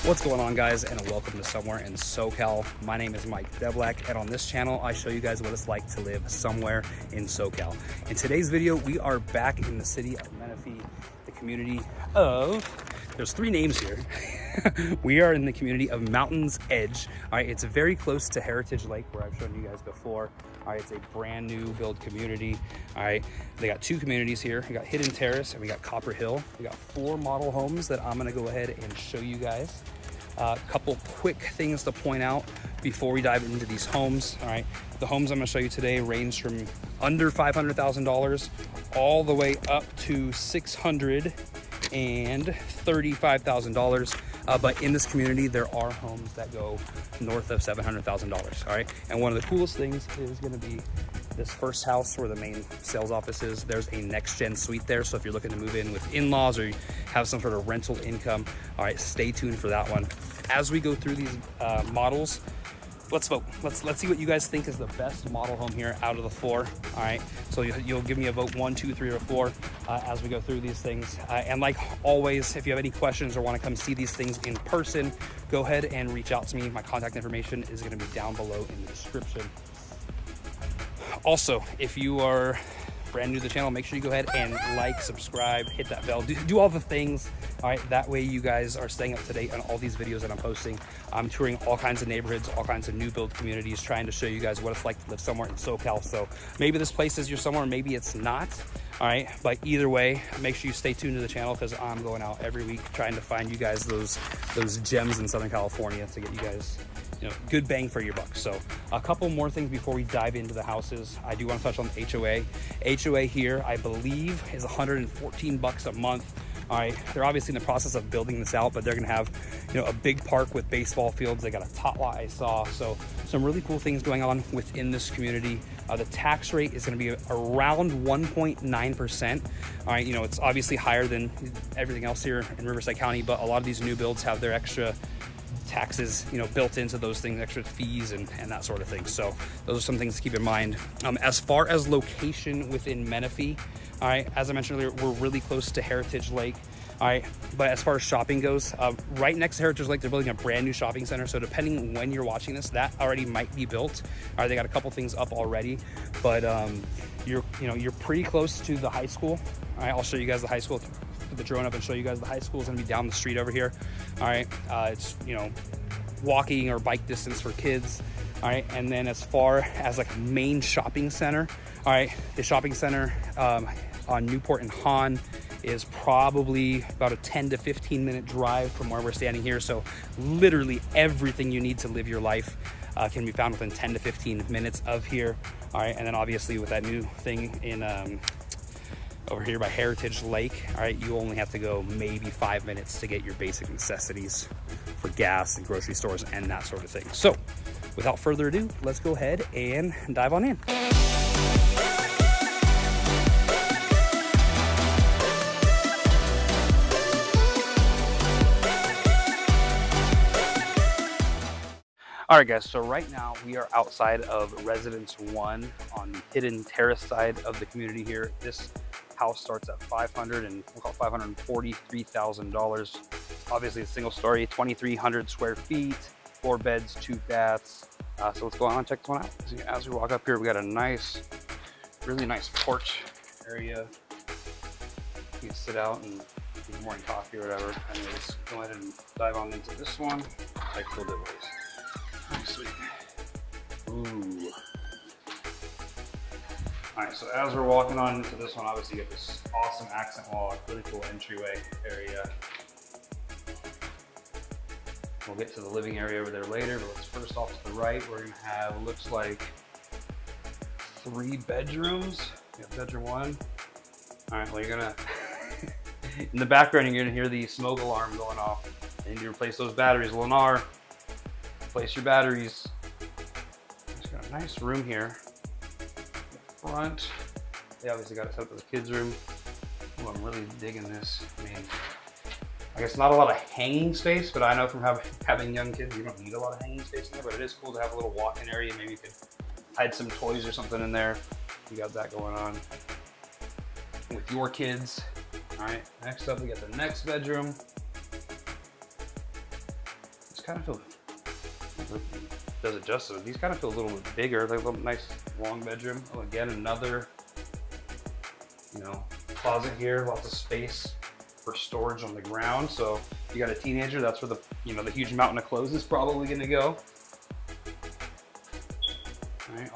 What's going on, guys, and welcome to Somewhere in SoCal. My name is Mike Debelak, and on this channel I show you guys what it's like to live somewhere in SoCal. In today's video, we are back in the city of Menifee, the community of, there's three names here. We are in the community of Mountains Edge. All right, it's very close to Heritage Lake, where I've shown you guys before. All right, it's a brand new build community. All right, they got two communities here. We got Hidden Terrace and we got Copper Hill. We got 4 model homes that I'm gonna go ahead and show you guys. A couple quick things to point out before we dive into these homes. All right, the homes I'm gonna show you today range from under $500,000 all the way up to $635,000. But in this community, there are homes that go north of $700,000. All right, and one of the coolest things is gonna be this first house where the main sales office is. There's a NexGen suite there, so if you're looking to move in with in-laws or you have some sort of rental income, all right, stay tuned for that one. As we go through these models, let's vote. Let's see what you guys think is the best model home here out of the 4. All right, so you'll give me a vote 1, 2, 3, or 4 as we go through these things. And like always, if you have any questions or want to come see these things in person, go ahead and reach out to me. My contact information is going to be down below in the description. Also, if you are brand new to the channel, make sure you go ahead and like, subscribe, hit that bell, do all the things. All right, that way you guys are staying up to date on all these videos that I'm posting. I'm touring all kinds of neighborhoods, all kinds of new build communities, trying to show you guys what it's like to live somewhere in SoCal. So maybe this place is your somewhere, maybe it's not. All right, but either way, make sure you stay tuned to the channel because I'm going out every week trying to find you guys those gems in Southern California to get you guys, you know, good bang for your buck. So a couple more things before we dive into the houses. I do want to touch on the HOA. HOA here, I believe, is 114 bucks a month. All right, they're obviously in the process of building this out, but they're gonna have, you know, a big park with baseball fields. They got a tot lot I saw. So some really cool things going on within this community. The tax rate is gonna be around 1.9%. All right, you know, it's obviously higher than everything else here in Riverside County, but a lot of these new builds have their extra taxes, you know, built into those things, extra fees and that sort of thing. So those are some things to keep in mind. As far as location within Menifee, all right, as I mentioned earlier, we're really close to Heritage Lake. All right, but as far as shopping goes, right next to Heritage Lake, they're building a brand new shopping center. So depending when you're watching this, that already might be built. All right, they got a couple things up already, but you're pretty close to the high school. All right, I'll show you guys the high school. Put the drone up and show you guys the high school is gonna be down the street over here. All right, it's, you know, walking or bike distance for kids. All right, and then as far as like a main shopping center, all right, the shopping center on Newport and Hahn is probably about a 10 to 15 minute drive from where we're standing here. So literally everything you need to live your life can be found within 10 to 15 minutes of here. All right, and then obviously with that new thing in over here by Heritage Lake, all right, you only have to go maybe 5 minutes to get your basic necessities for gas and grocery stores and that sort of thing. So without further ado, let's go ahead and dive on in. All right, guys, so right now we are outside of Residence 1 on the Hidden Terrace side of the community here. This house starts at $543,000. Obviously, it's single story, 2,300 square feet, 4 beds, 2 baths. So let's go on and check this one out. As we walk up here, we got a nice, really nice porch area. You can sit out and get morning coffee or whatever. And let's go ahead and dive on into this one. Like cool deliveries. Oh, sweet. Ooh. All right, so as we're walking on into this one, obviously you get this awesome accent wall, really cool entryway area. We'll get to the living area over there later, but let's first off to the right, we're gonna have, looks like 3 bedrooms. We have bedroom 1. All right, well you're gonna, in the background, you're gonna hear the smoke alarm going off. And you need to replace those batteries. Lennar, replace your batteries. Just got a nice room here. Front, they obviously got it set up as a kid's room. Oh, I'm really digging this. I mean, I guess not a lot of hanging space, but I know from having young kids, you don't need a lot of hanging space in there, but it is cool to have a little walk-in area. Maybe you could hide some toys or something in there. You got that going on with your kids. All right, next up we got the next bedroom. kind of feel, does it justice. These kind of feel a little bit bigger. They're a little nice long bedroom. Oh, again, another, you know, closet here, lots of space for storage on the ground. So if you got a teenager, that's where the, you know, the huge mountain of clothes is probably gonna go. All right,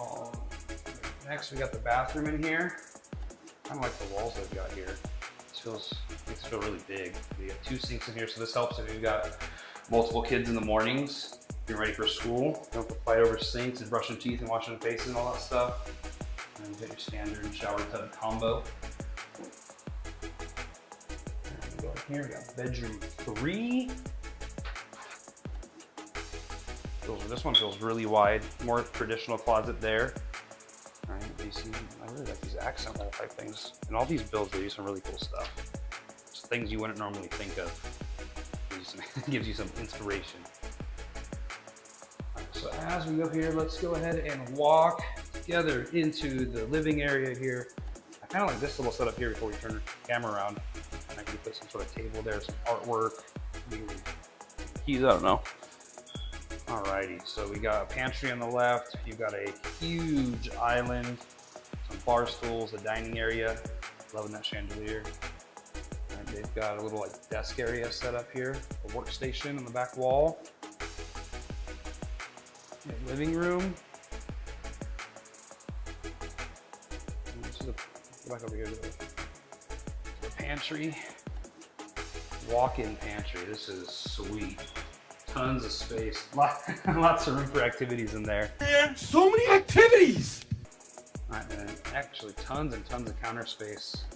next we got the bathroom in here. I kind of like the walls they've got here. Makes it feel really big. We got 2 sinks in here, so this helps if you've got multiple kids in the mornings, getting ready for school. Don't have to fight over sinks and brushing teeth and washing faces and all that stuff. And you get your standard shower tub combo. And we go in here, we got bedroom 3. This one feels really wide, more traditional closet there. All right, you see, I really like these accent wall type things. And all these builds, they do some really cool stuff. Just things you wouldn't normally think of. Gives you some inspiration. All right, so as we go here, let's go ahead and walk together into the living area here. I kind of like this little setup here before we turn the camera around. I can put some sort of table there, some artwork, keys, I don't know. Alrighty, so we got a pantry on the left. You've got a huge island, some bar stools, a dining area. Loving that chandelier. And they've got a little like desk area set up here, a workstation on the back wall. Living room. And this is go back over here to the pantry. Walk-in pantry. This is sweet. Tons of space, lots of room for activities in there. Man, so many activities! All right, and actually tons and tons of counter space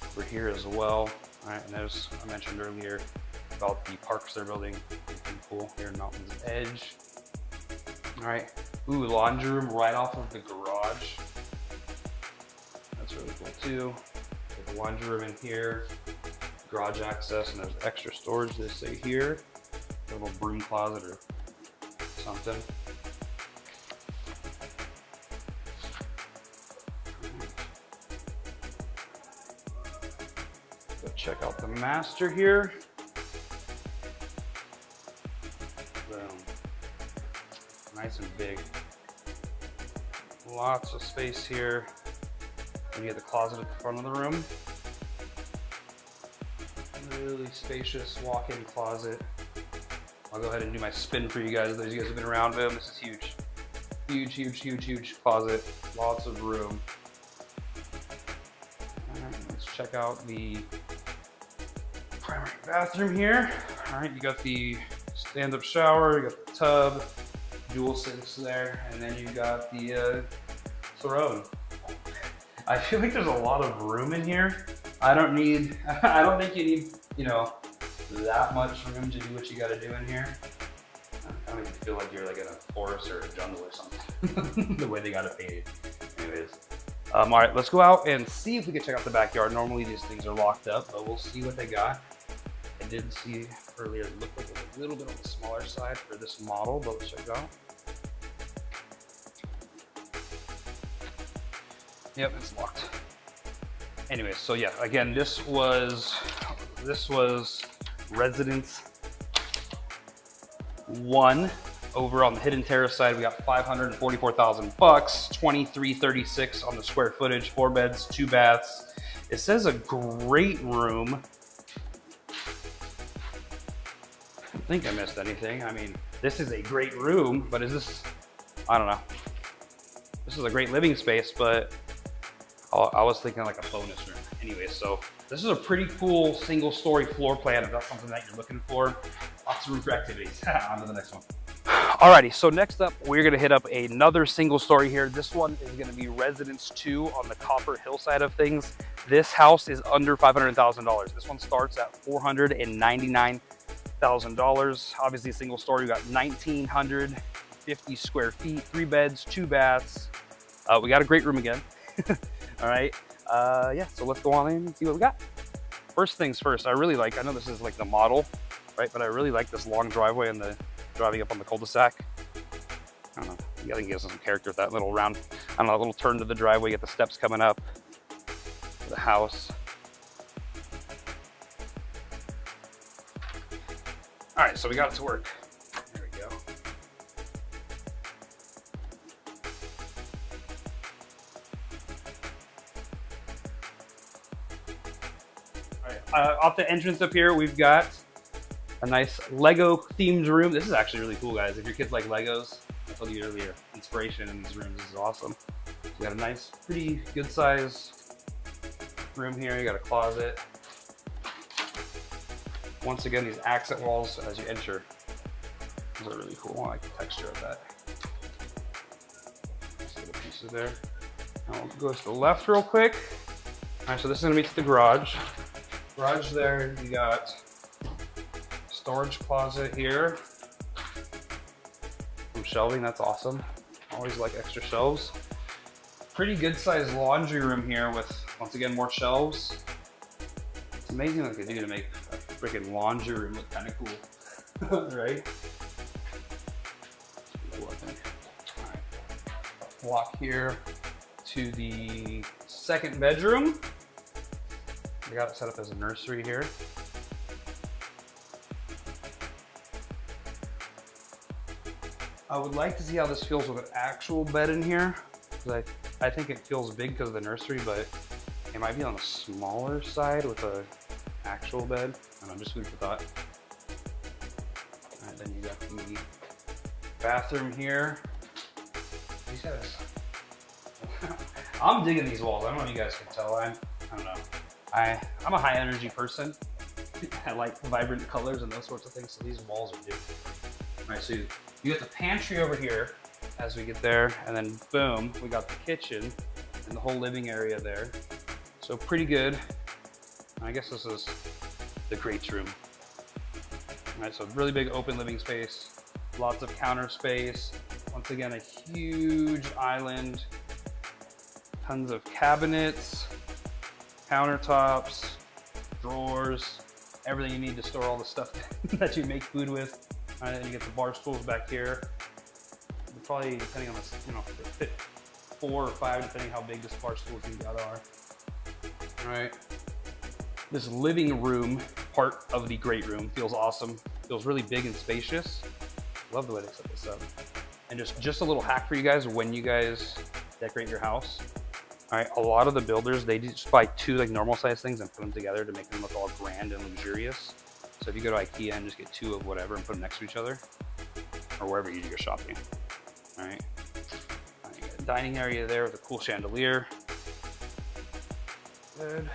over here as well. All right, and as I mentioned earlier about the parks they're building, pretty cool here in Mountain's Edge. All right, ooh, laundry room right off of the garage. That's really cool too. There's a laundry room in here, garage access, and there's extra storage they say here. A little broom closet or something. Go check out the master here. Boom. Nice and big. Lots of space here. And you get the closet at the front of the room. Really spacious walk-in closet. I'll go ahead and do my spin for you guys. Those of you guys have been around, boom, this is huge. Huge, huge, huge, huge closet. Lots of room. All right, let's check out the primary bathroom here. All right, you got the stand-up shower, you got the tub, dual sinks there, and then you got the throne. I feel like there's a lot of room in here. I don't think you need, you know, that much room to do what you got to do in here. I don't even feel like you're like in a forest or a jungle or something. The way they got it painted. Anyways, all right, let's go out and see if we can check out the backyard. Normally these things are locked up, but we'll see what they got. I did see earlier it looked like it was a little bit on the smaller side for this model, but let's check it out. Yep, it's locked. Anyways, so yeah, again, this was Residence 1 over on the Hidden Terrace side. We got $544,000, 2336 on the square footage, 4 beds, 2 baths. It says a great room. I don't think I missed anything. I mean, this is a great room, but is this, I don't know. This is a great living space, but I was thinking like a bonus room. Anyway, so this is a pretty cool single story floor plan if that's something that you're looking for. Lots of room for activities. On to the next one. Alrighty, so next up, we're gonna hit up another single story here. This one is gonna be Residence 2 on the Copper Hill side of things. This house is under $500,000. This one starts at $499,000. Obviously a single story, we got 1,950 square feet, 3 beds, 2 baths. We got a great room again. All right, yeah, so let's go on in and see what we got. First things first, I know this is like the model, right? But I really like this long driveway and the driving up on the cul-de-sac. I don't know, I think it gives some character with that little round, I don't know, a little turn to the driveway, get the steps coming up to the house. All right, so we got it to work. off the entrance up here, we've got a nice Lego themed room. This is actually really cool, guys. If your kids like Legos, I told you earlier, inspiration in these rooms is awesome. So you got a nice, pretty good size room here. You got a closet. Once again, these accent walls as you enter. These are really cool. I like the texture of that. Nice little pieces there. Now we'll go to the left real quick. All right, so this is gonna be to the garage. Garage there, you got storage closet here. Some shelving, that's awesome. Always like extra shelves. Pretty good sized laundry room here with, once again, more shelves. It's amazing what they do to make a freaking laundry room look kind of cool, right? Cool, I think. All right. Walk here to the second bedroom. I got it set up as a nursery here. I would like to see how this feels with an actual bed in here, because I think it feels big because of the nursery, but it might be on the smaller side with an actual bed. I don't know, just food for thought. All right, then you got the bathroom here. These guys, I'm digging these walls. I don't know if you guys can tell. I don't know. I'm a high energy person. I like vibrant colors and those sorts of things, so these walls are different. All right, so you get the pantry over here as we get there, and then boom, we got the kitchen and the whole living area there. So pretty good. I guess this is the greats room. All right, so really big open living space, lots of counter space. Once again, a huge island, tons of cabinets, countertops, drawers, everything you need to store all the stuff that you make food with. And then you get the bar stools back here. Probably, depending on this, you know, fit 4 or 5, depending how big this bar stools you got are. All right. This living room part of the great room feels awesome. Feels really big and spacious. Love the way they set this up. And just a little hack for you guys when you guys decorate your house. All right, a lot of the builders, they just buy 2 like normal size things and put them together to make them look all grand and luxurious. So if you go to IKEA and just get 2 of whatever and put them next to each other, or wherever you do your shopping. All right, you got a dining area there with a cool chandelier. Good.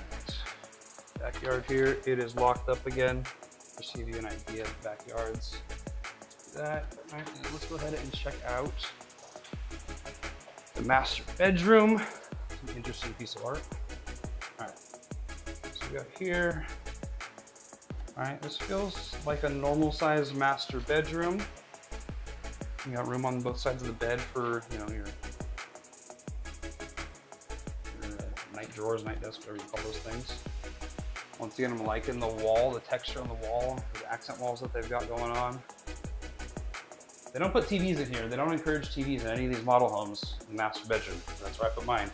Right. Backyard here, it is locked up again. Just to give you an idea of backyards. Do that. All right, let's go ahead and check out the master bedroom. Some interesting piece of art. All right, so we got here. All right, this feels like a normal size master bedroom. You got room on both sides of the bed for, you know, your night drawers, night desk, whatever you call those things. Once again, I'm liking the wall, the texture on the wall, the accent walls that they've got going on. They don't put TVs in here. They don't encourage TVs in any of these model homes in the master bedroom. That's where I put mine.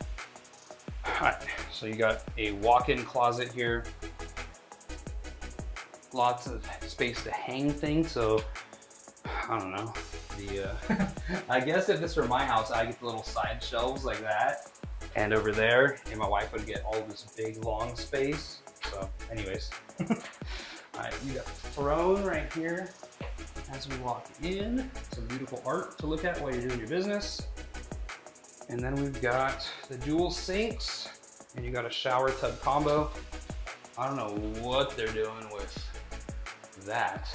All right, so you got a walk-in closet here. Lots of space to hang things. So, I don't know. I guess if this were my house, I get the little side shelves like that. And over there, and my wife would get all this big, long space. So, anyways. All right, you got the throne right here. As we walk in, some beautiful art to look at while you're doing your business. And then we've got the dual sinks, and you got a shower tub combo. I don't know what they're doing with that.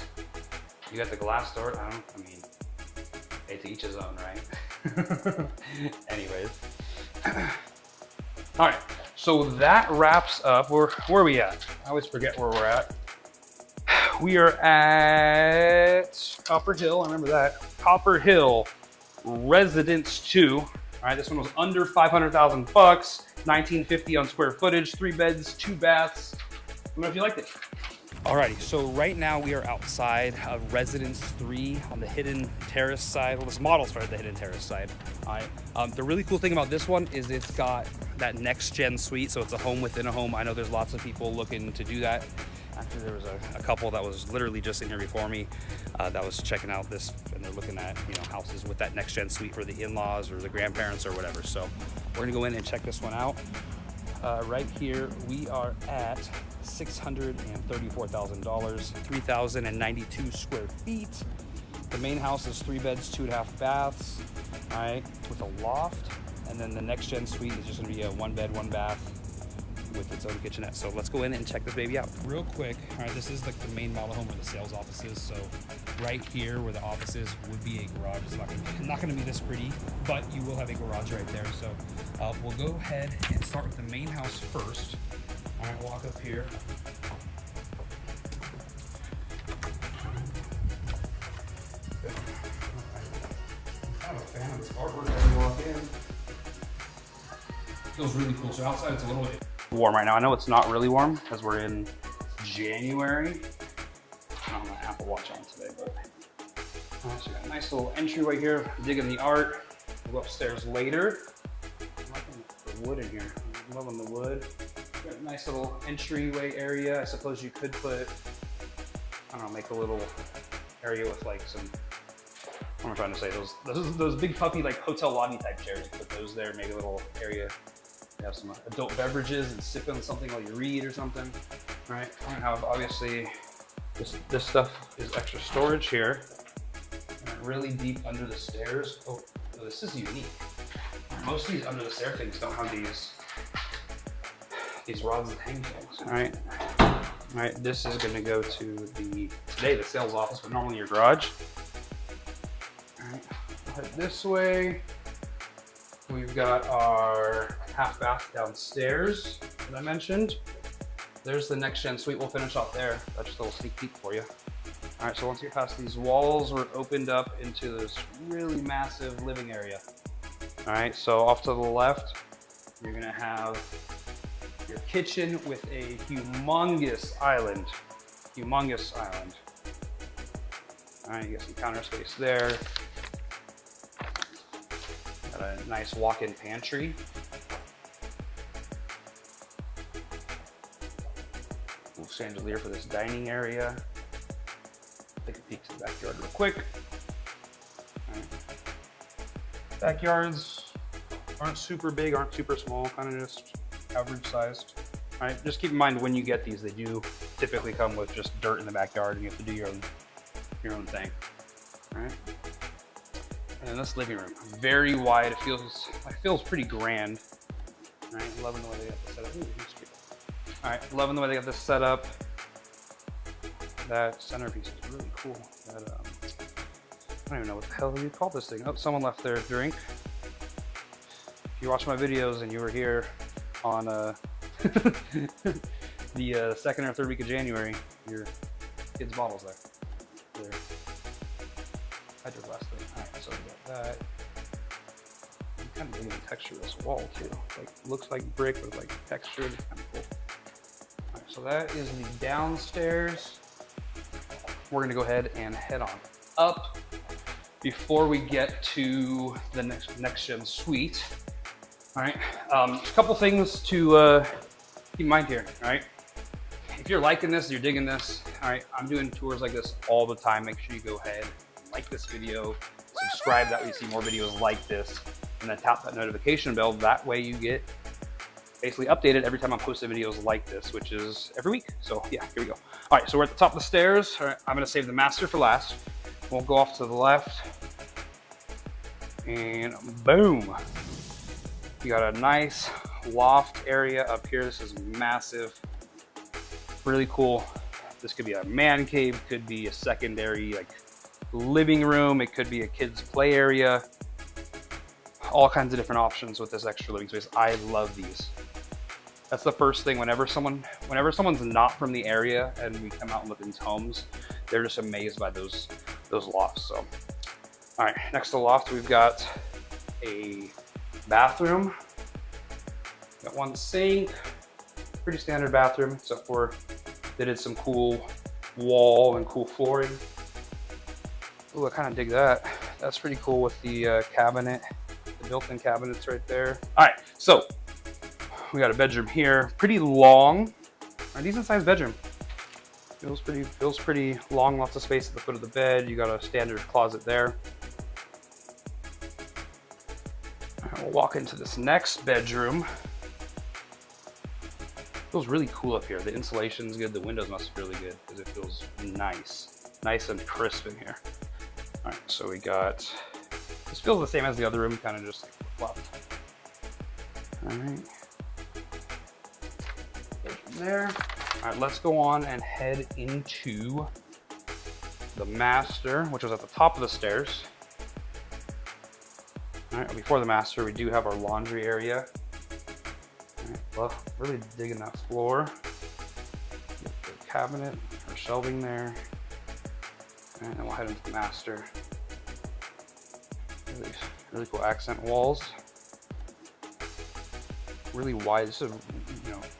You got the glass door. I mean, hey, to each his own, right? Anyways. All right, so that wraps up. Where are we at? I always forget where we're at. We are at Copper Hill. I remember that. Copper Hill Residence 2. All right, this one was under 500,000 bucks. 1950 on square footage. 3 beds, 2 baths. Let me know if you liked it. Alrighty, so right now we are outside of Residence 3 on the Hidden Terrace side. Well, this model's for the Hidden Terrace side. All right. The really cool thing about this one is it's got that NexGen suite, so it's a home within a home. I know there's lots of people looking to do that. Actually, there was a couple that was literally just in here before me that was checking out this, and they're looking at, you know, houses with that NexGen suite for the in-laws or the grandparents or whatever. So we're gonna go in and check this one out. Right here, we are at $634,000, 3,092 square feet. The main house is 3 beds, 2.5 baths, all right, with a loft. And then the NexGen suite is just gonna be a 1 bed, 1 bath with its own kitchenette. So let's go in and check this baby out real quick. All right, this is like the main model home where the sales office is. So right here where the office is would be a garage. It's not gonna be this pretty, but you will have a garage right there. So we'll go ahead and start with the main house first. All right, walk up here. I'm a fan of this artwork as you walk in. Feels really cool. So outside it's a little bit warm right now. I know it's not really warm because we're in January. I don't have my Apple Watch on today, but so we got a nice little entryway here. Digging the art. We'll go upstairs later. I'm liking the wood in here. I'm loving the wood. Got a nice little entryway area. I suppose you could put, I don't know, make a little area with like some, what am I trying to say? Those big puffy like hotel lobby type chairs. Put those there. Maybe a little area. Have some adult beverages and sip on something while you read or something. All right, I'm gonna have obviously this stuff is extra storage here. Really deep under the stairs. Oh, this is unique. Most of these under the stair things don't have these rods that hang things. All right, this is gonna go to the sales office, but normally your garage. All right, we'll head this way. We've got our half bath downstairs that I mentioned. There's the NexGen suite. We'll finish off there. That's just a little sneak peek for you. All right, so once you get past these walls, we're opened up into this really massive living area. All right, so off to the left, you're gonna have your kitchen with a humongous island. Humongous island. All right, you got some counter space there. Got a nice walk-in pantry. Little chandelier for this dining area. Take a peek to the backyard real quick. Right. Backyards aren't super big, aren't super small, kind of just average sized. All right, just keep in mind when you get these, they do typically come with just dirt in the backyard and you have to do your own thing. All right. And then this living room, very wide. It feels pretty grand. All right, loving the way they got this set up. Ooh, all right, loving the way they got this set up. That centerpiece is really cool. That, I don't even know what the hell you call this thing. Oh, someone left their drink. If you watch my videos and you were here on the second or third week of January, your kids' bottles there. They're hydroglass thing. All right, so we got that. I'm kind of digging the texture of this wall too. Like, looks like brick, but like textured. It's kind of cool. All right, so that is the downstairs. We're gonna go ahead and head on up before we get to the NexGen suite. All right, a couple things to keep in mind here. All right, if you're liking this, you're digging this. All right, I'm doing tours like this all the time. Make sure you go ahead and like this video, subscribe, that way you see more videos like this, and then tap that notification bell. That way you get basically updated every time I'm posting videos like this, which is every week. So yeah, here we go. All right, so we're at the top of the stairs. All right, I'm gonna save the master for last. We'll go off to the left, and boom. You got a nice loft area up here. This is massive, really cool. This could be a man cave, could be a secondary like living room. It could be a kid's play area. All kinds of different options with this extra living space. I love these. That's the first thing. Whenever someone's not from the area and we come out and look at these homes, they're just amazed by those lofts. So, all right, next to the loft, we've got a bathroom. Got one sink, pretty standard bathroom, except for they did some cool wall and cool flooring. Ooh, I kind of dig that. That's pretty cool with the cabinet, the built-in cabinets right there. All right, so we got a bedroom here, pretty long, a decent sized bedroom. Feels pretty long, lots of space at the foot of the bed. You got a standard closet there. We'll walk into this next bedroom. Feels really cool up here. The insulation's good. The windows must be really good because it feels nice and crisp in here. All right, so we got, this feels the same as the other room, kind of just like fluff. All right, there. All right, let's go on and head into the master, which was at the top of the stairs. All right, before the master, we do have our laundry area. All right, well, really digging that floor. Get the cabinet or shelving there. All right, and we'll head into the master. Really cool accent walls. Really wide. This is a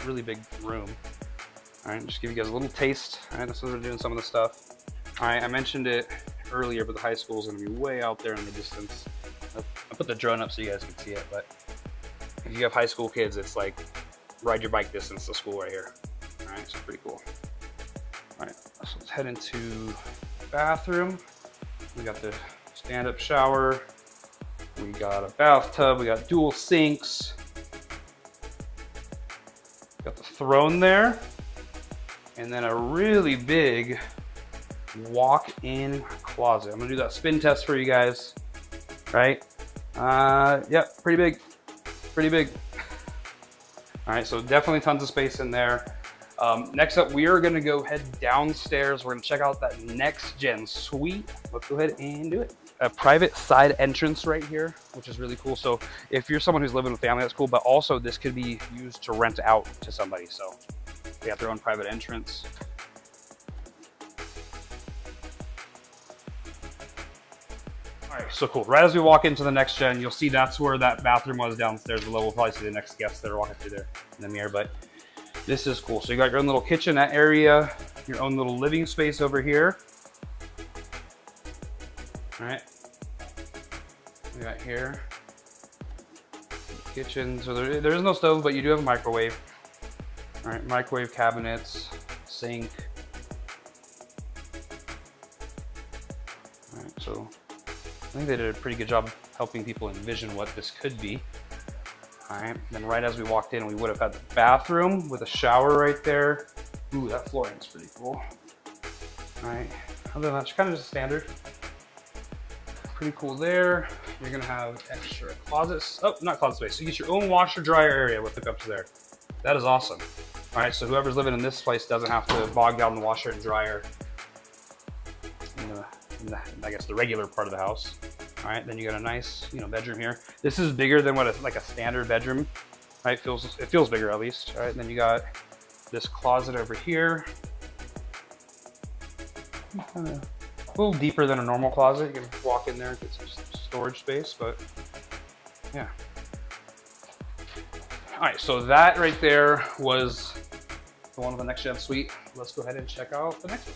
really big room. All right, just give you guys a little taste. All right, that's what we're doing some of the stuff. All right, I mentioned it earlier, but the high school is going to be way out there in the distance. I put the drone up so you guys can see it, but if you have high school kids, it's like ride your bike distance to school right here. All right, so pretty cool. All right, so let's head into the bathroom. We got the stand-up shower. We got a bathtub. We got dual sinks. Got the throne there. And then a really big walk-in closet. I'm gonna do that spin test for you guys, right? Yep, pretty big. All right, so definitely tons of space in there. Next up, we are gonna go head downstairs. We're gonna check out that NexGen suite. Let's go ahead and do it. A private side entrance right here, which is really cool. So if you're someone who's living with family, that's cool, but also this could be used to rent out to somebody. So they have their own private entrance. All right, so cool. Right as we walk into the NexGen, you'll see that's where that bathroom was downstairs below. We'll probably see the next guests that are walking through there in the mirror, but this is cool. So you got your own little kitchenette area, your own little living space over here. All right, we got here, kitchen. So there is no stove, but you do have a microwave. All right, microwave cabinets, sink. All right, so I think they did a pretty good job helping people envision what this could be. All right, then right as we walked in, we would have had the bathroom with a shower right there. Ooh, that flooring's pretty cool. All right, other than that, it's kind of just standard. Pretty cool there. You're gonna have extra closets. Oh, not closet space. So you get your own washer dryer area with hookups there. That is awesome. All right, so whoever's living in this place doesn't have to bog down the washer and dryer in the I guess the regular part of the house. All right, then you got a nice, bedroom here. This is bigger than what like a standard bedroom, right? It feels bigger at least. All right, then you got this closet over here. A little deeper than a normal closet. You can walk in there and get some storage space, but yeah. All right, so that right there was the one with the NexGen suite. Let's go ahead and check out the next one.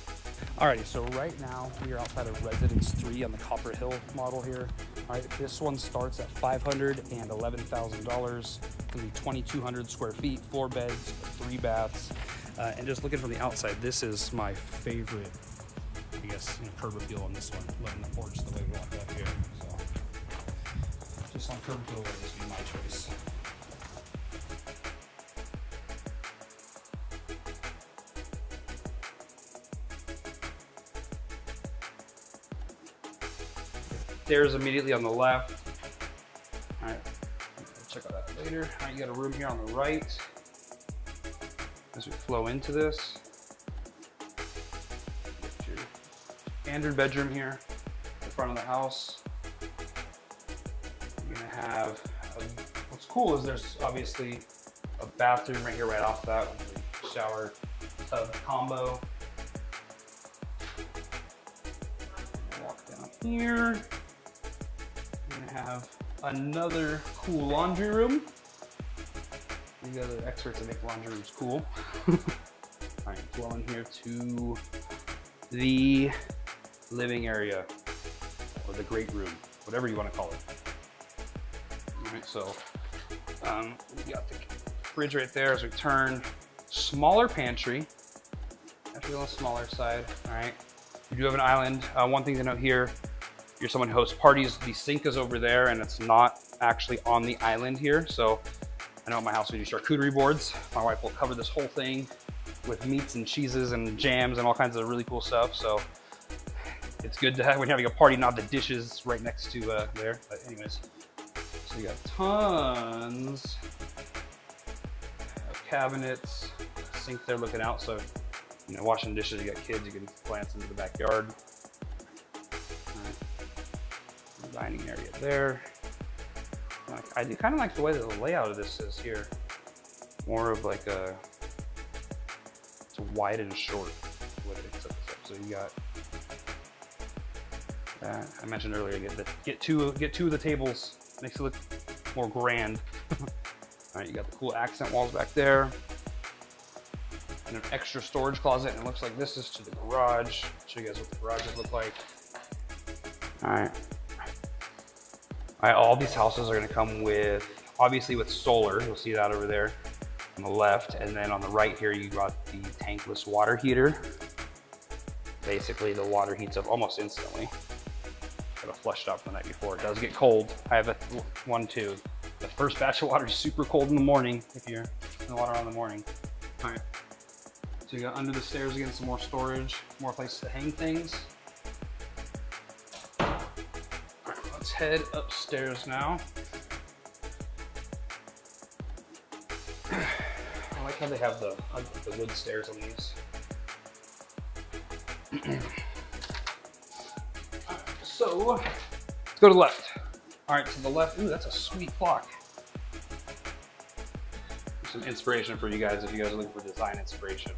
Alrighty, so right now we are outside of Residence 3 on the Copper Hill model here. All right, this one starts at $511,000. It's gonna be 2,200 square feet, 4 beds, 3 baths. And just looking from the outside, this is my favorite, I guess, curb appeal on this one. Loving the porch, the way we walk up here. So just on curb appeal, this would be my choice. Stairs immediately on the left. All right, check out that later. All right, you got a room here on the right. As we flow into this, get your standard bedroom here, the front of the house. You're gonna have, what's cool is there's obviously a bathroom right here right off that with the shower tub combo. Walk down here. Have another cool laundry room. These other experts that make laundry rooms cool. All right, go on here to the living area or the great room, whatever you want to call it. All right, so we got the fridge right there as we turn. Smaller pantry, actually on the smaller side. All right, you do have an island. One thing to note here. You're someone who hosts parties, the sink is over there and it's not actually on the island here. So I know at my house we do charcuterie boards. My wife will cover this whole thing with meats and cheeses and jams and all kinds of really cool stuff. So it's good to have when you're having a party, not the dishes right next to there. But anyways, so you got tons of cabinets, sink there looking out. So, you know, washing dishes, you got kids, you can glance into the backyard. All right. Dining area there. I do kind of like the way that the layout of this is here. More of like a, it's wide and short the way they set this up. So you got that. I mentioned earlier, get two of the tables, makes it look more grand. All right, you got the cool accent walls back there. And an extra storage closet, and it looks like this is to the garage. Show you guys what the garages look like. All right. All right, all these houses are gonna come with, obviously with solar, you'll see that over there on the left, and then on the right here, you got the tankless water heater. Basically, the water heats up almost instantly. Got it flushed out the night before. It does get cold. I have one too. The first batch of water is super cold in the morning if you're in the water on the morning. All right, so you got under the stairs again, some more storage, more places to hang things. Let's head upstairs now. I like how they have the wood stairs on these. So let's go to the left. All right, to the left. Ooh, that's a sweet clock. Some inspiration for you guys if you guys are looking for design inspiration.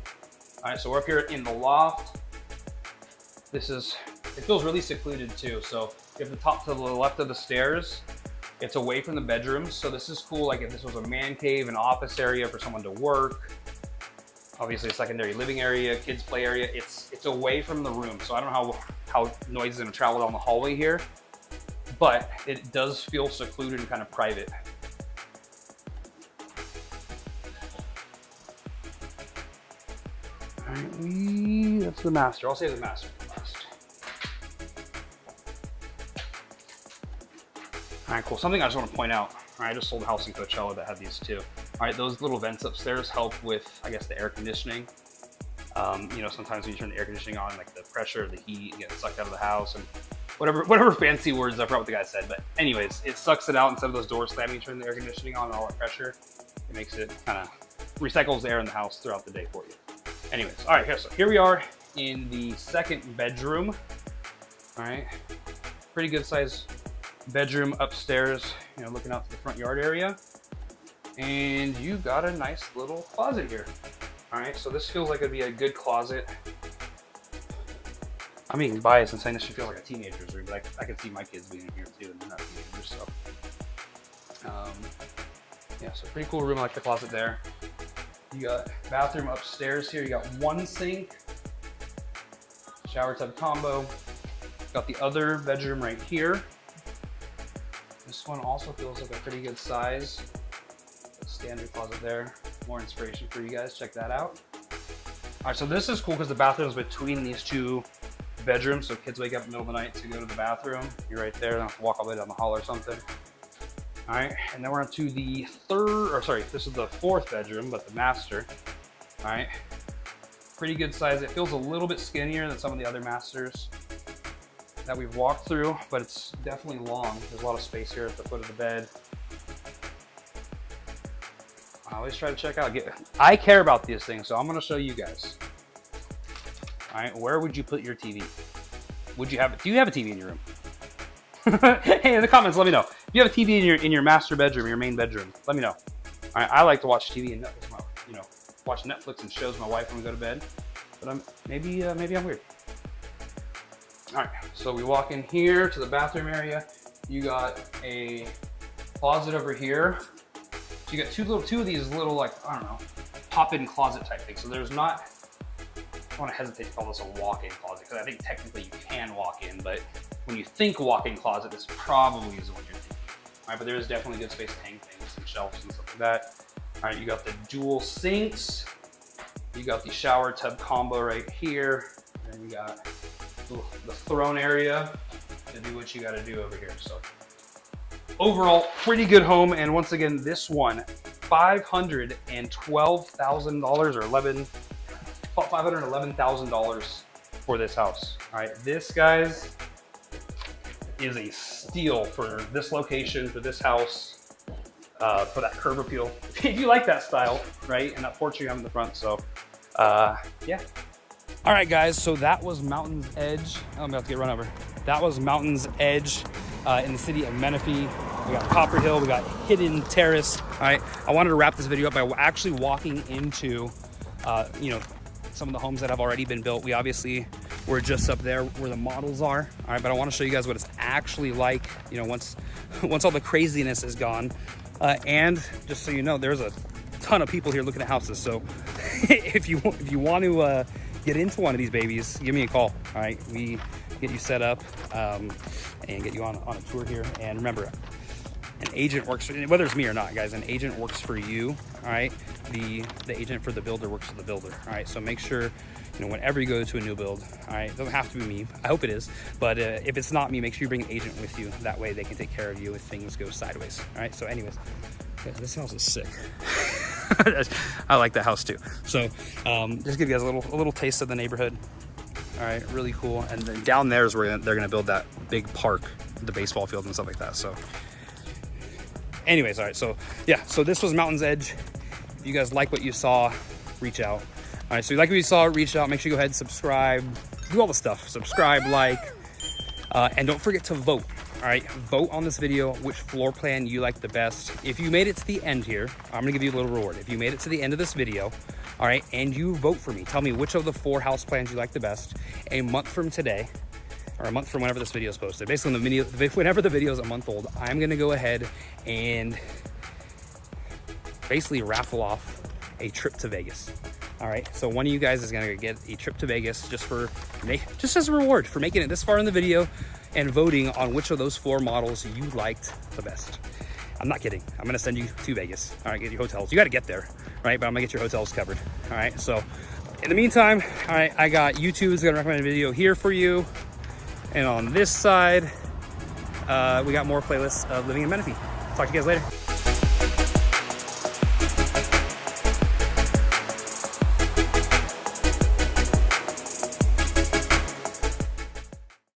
All right, so we're up here in the loft. This is, it feels really secluded too. So you have the top to the left of the stairs. It's away from the bedrooms. So this is cool. Like if this was a man cave, an office area for someone to work, obviously a secondary living area, kids play area. It's away from the room. So I don't know how noise is gonna travel down the hallway here, but it does feel secluded and kind of private. All right, that's the master. I'll say the master last. All right, cool. Something I just want to point out. All right, I just sold a house in Coachella that had these too. All right, those little vents upstairs help with, I guess, the air conditioning. You know, sometimes when you turn the air conditioning on, like the pressure, the heat gets sucked out of the house and whatever fancy words, I forgot what the guy said. But anyways, it sucks it out instead of those doors slamming, you turn the air conditioning on and all that pressure. It makes it kind of recycles the air in the house throughout the day for you. Anyways, all right, so here we are in the second bedroom. All right, pretty good size bedroom upstairs, you know, looking out to the front yard area. And you got a nice little closet here. All right, so this feels like it'd be a good closet. I'm being biased and saying this should feel like a teenager's room, but I can see my kids being in here too, and they're not teenagers, so. Yeah, so pretty cool room. I like the closet there. You got bathroom upstairs here. You got one sink, shower tub combo. Got the other bedroom right here. This one also feels like a pretty good size. Standard closet there. More inspiration for you guys. Check that out. All right, so this is cool because the bathroom is between these two bedrooms. So kids wake up in the middle of the night to go to the bathroom. You're right there. Don't have to walk all the way down the hall or something. All right, and then we're on to the this is the fourth bedroom, but the master. All right, pretty good size. It feels a little bit skinnier than some of the other masters that we've walked through, but it's definitely long. There's a lot of space here at the foot of the bed. I always try to check out. I care about these things, so I'm gonna show you guys. All right, where would you put your TV? Would you have? Do you have a TV in your room? Hey, in the comments, let me know. If you have a TV in your master bedroom, your main bedroom, let me know. All right, I like to watch TV and Netflix, watch Netflix and shows with my wife when we go to bed. But maybe I'm weird. All right, so we walk in here to the bathroom area. You got a closet over here. So you got two of these little, like, I don't know, pop-in closet type things. So there's not, I want to hesitate to call this a walk-in closet because I think technically you can walk in, but when you think walk-in closet, this probably isn't what you're thinking. All right, but there is definitely good space to hang things, some shelves and stuff like that. All right, you got the dual sinks. You got the shower tub combo right here. And then you got the throne area to do what you got to do over here. So overall, pretty good home. And once again, this one $512,000 or $511,000 for this house. All right, this, guys, is a steal for this location, for this house, for that curb appeal. If you like that style, right, and that porch you have in the front. So, yeah. All right, guys, so that was Mountain's Edge. Oh, I'm about to get run over. That was Mountain's Edge in the city of Menifee. We got Copper Hill, we got Hidden Terrace. All right, I wanted to wrap this video up by actually walking into, you know, some of the homes that have already been built. We obviously were just up there where the models are. All right, but I want to show you guys what it's actually like, you know, once all the craziness is gone. And just so you know, there's a ton of people here looking at houses. So if you want to get into one of these babies, give me a call. All right, we get you set up and get you on a tour here. And remember, an agent works for, whether it's me or not, guys, an agent works for you. All right, the agent for the builder works for the builder. All right, so make sure, you know, whenever you go to a new build, all right, it doesn't have to be me. I hope it is, but if it's not me, make sure you bring an agent with you. That way they can take care of you if things go sideways. All right, so anyways, this house is sick. I like that house too. So just give you guys a little taste of the neighborhood. All right, really cool. And then down there is where they're gonna build that big park, the baseball field and stuff like that. So anyways, all right, so yeah, so this was Mountain's Edge. If you guys like what you saw, reach out. All right, so if you like what you saw, reach out. Make sure you go ahead and subscribe, do all the stuff. Subscribe, like, and don't forget to vote. All right, vote on this video which floor plan you like the best. If you made it to the end here, I'm gonna give you a little reward. If you made it to the end of this video, all right, and you vote for me, tell me which of the 4 house plans you like the best. A month from today, or a month from whenever this video is posted, basically whenever the video is a month old, I'm gonna go ahead and basically raffle off a trip to Vegas. All right, so one of you guys is gonna get a trip to Vegas just as a reward for making it this far in the video and voting on which of those 4 models you liked the best. I'm not kidding. I'm gonna send you to Vegas. All right, get your hotels. You gotta get there, right? But I'm gonna get your hotels covered. All right, so in the meantime, all right, I got YouTube's gonna recommend a video here for you. And on this side, we got more playlists of living in Menifee. Talk to you guys later.